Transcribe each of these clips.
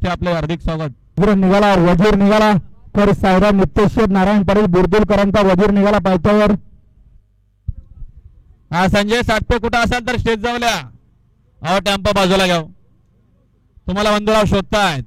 आपले हार्दिक स्वागत. निघाला वजीर निघाला तर सायरा नितेश्वर नारायण पाटील बुरदुलकरांचा वजीर निघाला पायथ्यावर. हा संजय सातपे कुठं असाल तर स्टेज जाऊल्या. अहो टेम्पो बाजूला घ्या, तुम्हाला बंधुराव शोधतायत.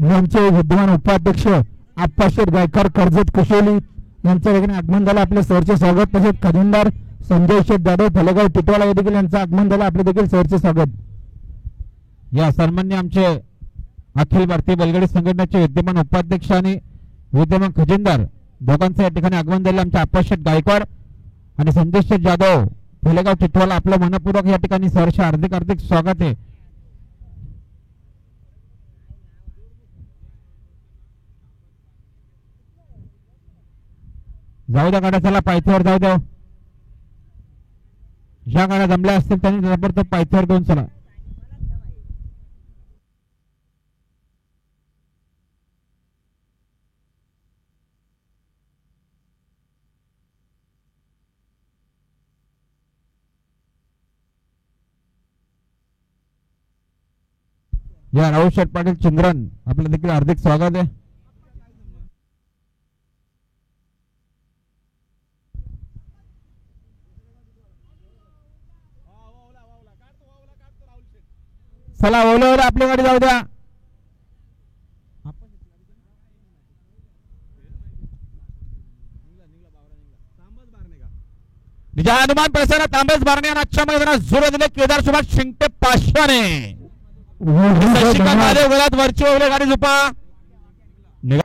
यांचे विद्यमान उपाध्यक्ष आप्पाशेठ गायकर कर्जत कुशोली यांच्या ठिकाणी आगमन झालं. आपले सरचे स्वागत. तसेच खजिनदार संजय शेठ जाधव फलेगाव टिटवाळा या देखील यांचं आगमन झालं. आपले देखील सरचे स्वागत. या सन्मान्य आमचे अखिल भारतीय बैलगाडी संघटनेचे विद्यमान उपाध्यक्ष आणि विद्यमान खजिनदार दोघांचं या ठिकाणी आगमन झालं. आमचे आप्पाशेठ गायकर आणि संजय शेठ जाधव फलेगाव टिटवाळा आपलं मनपूर्वक या ठिकाणी सरचे हार्दिक हार्दिक स्वागत आहे. जाऊ द्या गाड्या, चला पायथ्यावर जाऊ द्या. ज्या गाड्या जमल्या असतील त्यांनी जबरदस्त पायथ्यावर घेऊन चला. या राहुल शेठ पाटील चिंद्रन आपलं देखील हार्दिक स्वागत आहे. चला ओले ओले आपली गाडी जाऊ द्या. निजा हनुमान प्रसन्न तांबेस बारणे आणि आजच्या मैदानात जोर दिले केदार सुभाष शिंगटे पाचशाने. शशिकांत महादेव घरात वरची ओले गाडी झुपा.